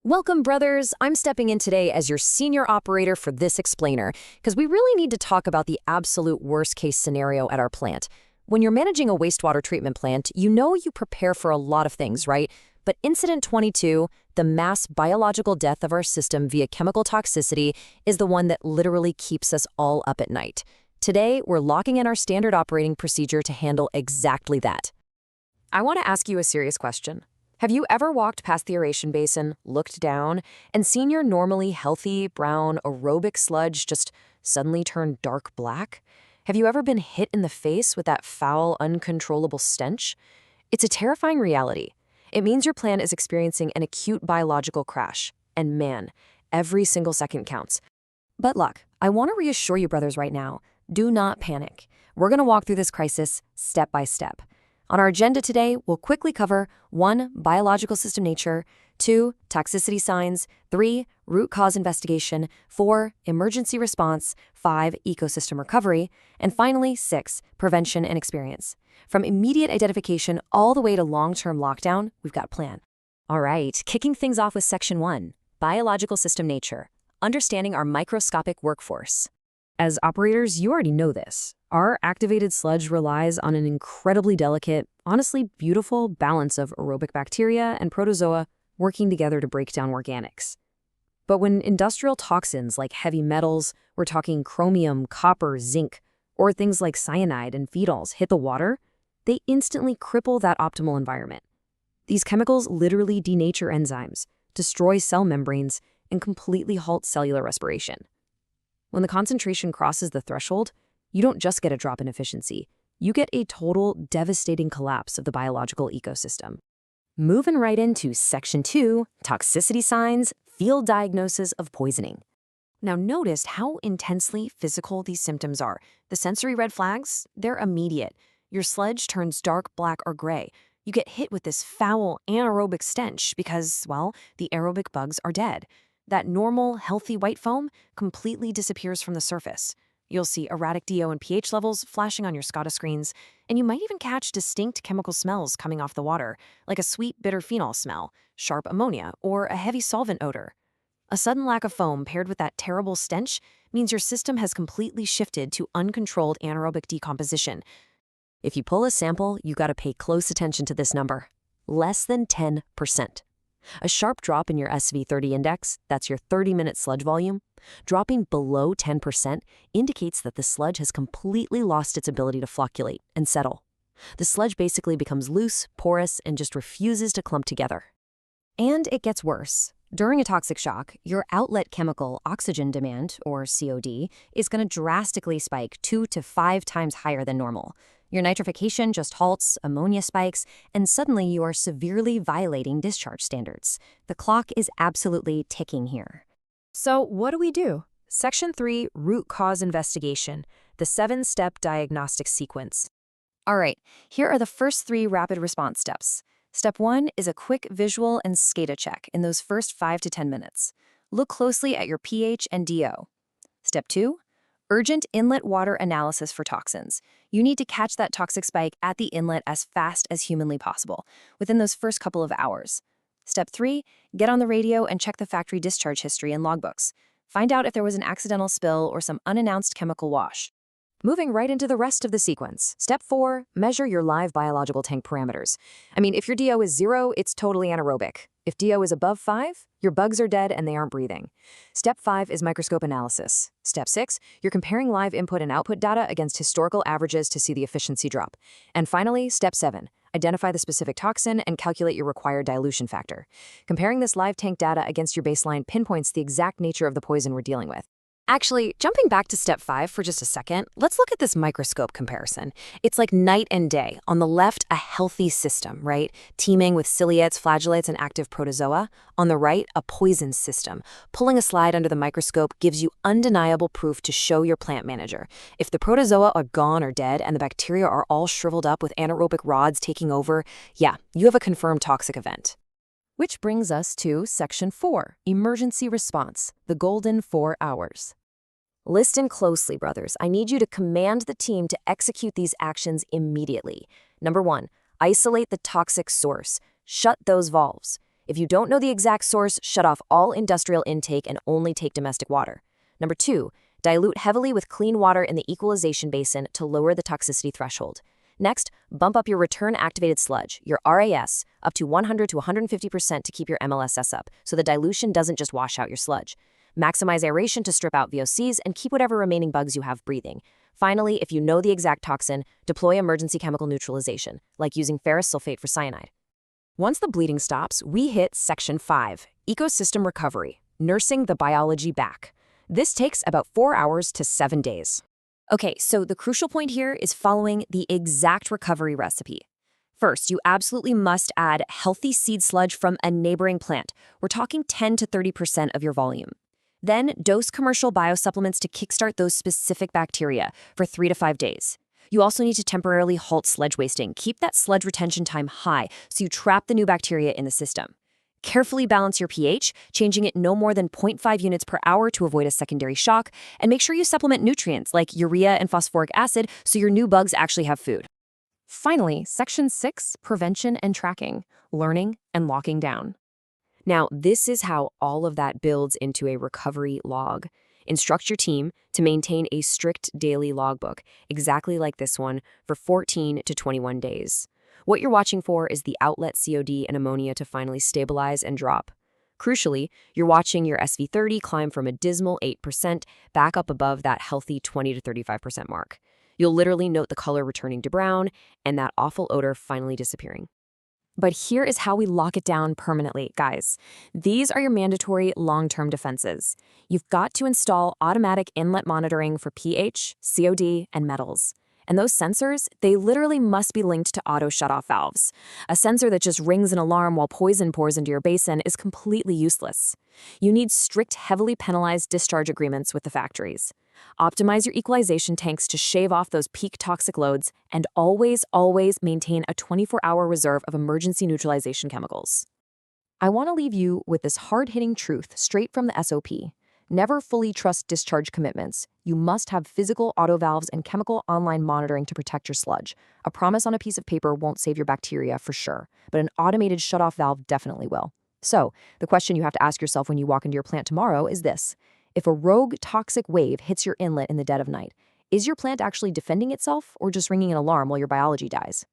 Welcome, brothers. I'm stepping in today as your senior operator for this explainer, because we really need to talk about the absolute worst-case scenario at our plant. When you're managing a wastewater treatment plant, you know you prepare for a lot of things, right? But Incident 22, the mass biological death of our system via chemical toxicity, is the one that literally keeps us all up at night. Today, we're locking in our standard operating procedure to handle exactly that. I want to ask you a serious question. Have you ever walked past the aeration basin, looked down, and seen your normally healthy, brown, aerobic sludge just suddenly turn dark black? Have you ever been hit in the face with that foul, uncontrollable stench? It's a terrifying reality. It means your plant is experiencing an acute biological crash. And man, every single second counts. But look, I want to reassure you, brothers, right now. Do not panic. We're going to walk through this crisis step by step. On our agenda today, we'll quickly cover 1. Biological system nature, 2. Toxicity signs, 3. Root cause investigation, 4. Emergency response, 5. Ecosystem recovery, and finally 6. Prevention and experience. From immediate identification all the way to long-term lockdown, we've got a plan. All right, kicking things off with Section 1, Biological system nature, understanding our microscopic workforce. As operators, you already know this. Our activated sludge relies on an incredibly delicate, honestly beautiful balance of aerobic bacteria and protozoa working together to break down organics. But when industrial toxins like heavy metals, we're talking chromium, copper, zinc, or things like cyanide and phenols hit the water, they instantly cripple that optimal environment. These chemicals literally denature enzymes, destroy cell membranes, and completely halt cellular respiration. When the concentration crosses the threshold, you don't just get a drop in efficiency, you get a total, devastating collapse of the biological ecosystem. Moving right into Section 2, Toxicity signs, field diagnosis of poisoning. Now notice how intensely physical these symptoms are. The sensory red flags, they're immediate. Your sludge turns dark black or gray. You get hit with this foul anaerobic stench because, well, the aerobic bugs are dead. That normal, healthy white foam completely disappears from the surface. You'll see erratic DO and pH levels flashing on your SCADA screens, and you might even catch distinct chemical smells coming off the water, like a sweet, bitter phenol smell, sharp ammonia, or a heavy solvent odor. A sudden lack of foam paired with that terrible stench means your system has completely shifted to uncontrolled anaerobic decomposition. If you pull a sample, you gotta pay close attention to this number. Less than 10%. A sharp drop in your SV30 index, that's your 30-minute sludge volume, dropping below 10% indicates that the sludge has completely lost its ability to flocculate and settle. The sludge basically becomes loose, porous, and just refuses to clump together. And it gets worse. During a toxic shock, your outlet chemical oxygen demand, or COD, is going to drastically spike 2 to 5 times higher than normal. Your nitrification just halts, ammonia spikes, and suddenly you are severely violating discharge standards. The clock is absolutely ticking here. So what do we do? Section 3, Root cause investigation, the 7-step diagnostic sequence. All right, here are the first 3 rapid response steps. Step 1 is a quick visual and SCADA check in those first 5 to 10 minutes. Look closely at your pH and DO. Step 2, urgent inlet water analysis for toxins. You need to catch that toxic spike at the inlet as fast as humanly possible, within those first couple of hours. Step 3, get on the radio and check the factory discharge history and logbooks. Find out if there was an accidental spill or some unannounced chemical wash. Moving right into the rest of the sequence. Step 4, measure your live biological tank parameters. If your DO is 0, it's totally anaerobic. If DO is above 5, your bugs are dead and they aren't breathing. Step 5 is microscope analysis. Step 6, you're comparing live input and output data against historical averages to see the efficiency drop. And finally, Step 7, identify the specific toxin and calculate your required dilution factor. Comparing this live tank data against your baseline pinpoints the exact nature of the poison we're dealing with. Actually, jumping back to Step 5 for just a second, let's look at this microscope comparison. It's like night and day. On the left, a healthy system, right? Teeming with ciliates, flagellates, and active protozoa. On the right, a poison system. Pulling a slide under the microscope gives you undeniable proof to show your plant manager. If the protozoa are gone or dead and the bacteria are all shriveled up with anaerobic rods taking over, yeah, you have a confirmed toxic event. Which brings us to Section 4, Emergency Response, the golden 4 hours. Listen closely, brothers. I need you to command the team to execute these actions immediately. Number 1, isolate the toxic source. Shut those valves. If you don't know the exact source, shut off all industrial intake and only take domestic water. Number 2, dilute heavily with clean water in the equalization basin to lower the toxicity threshold. Next, bump up your return-activated sludge, your RAS, up to 100 to 150% to keep your MLSS up, so the dilution doesn't just wash out your sludge. Maximize aeration to strip out VOCs and keep whatever remaining bugs you have breathing. Finally, if you know the exact toxin, deploy emergency chemical neutralization, like using ferrous sulfate for cyanide. Once the bleeding stops, we hit Section 5, Ecosystem Recovery, nursing the biology back. This takes about 4 hours to 7 days. Okay, so the crucial point here is following the exact recovery recipe. First, you absolutely must add healthy seed sludge from a neighboring plant. We're talking 10 to 30% of your volume. Then, dose commercial biosupplements to kickstart those specific bacteria for 3 to 5 days. You also need to temporarily halt sludge wasting. Keep that sludge retention time high so you trap the new bacteria in the system. Carefully balance your pH, changing it no more than 0.5 units per hour to avoid a secondary shock, and make sure you supplement nutrients like urea and phosphoric acid so your new bugs actually have food. Finally, Section 6, Prevention and Tracking, Learning and Locking Down. Now, this is how all of that builds into a recovery log. Instruct your team to maintain a strict daily logbook, exactly like this one, for 14 to 21 days. What you're watching for is the outlet COD and ammonia to finally stabilize and drop. Crucially, you're watching your SV30 climb from a dismal 8% back up above that healthy 20 to 35% mark. You'll literally note the color returning to brown and that awful odor finally disappearing. But here is how we lock it down permanently, guys. These are your mandatory long-term defenses. You've got to install automatic inlet monitoring for pH, COD, and metals. And those sensors, they literally must be linked to auto shutoff valves. A sensor that just rings an alarm while poison pours into your basin is completely useless. You need strict, heavily penalized discharge agreements with the factories. Optimize your equalization tanks to shave off those peak toxic loads, and always maintain a 24-hour reserve of emergency neutralization chemicals. I want to leave you with this hard-hitting truth straight from the SOP. Never fully trust discharge commitments. You must have physical auto valves and chemical online monitoring to protect your sludge. A promise on a piece of paper won't save your bacteria for sure, but an automated shutoff valve definitely will. So, the question you have to ask yourself when you walk into your plant tomorrow is this. If a rogue toxic wave hits your inlet in the dead of night, is your plant actually defending itself or just ringing an alarm while your biology dies?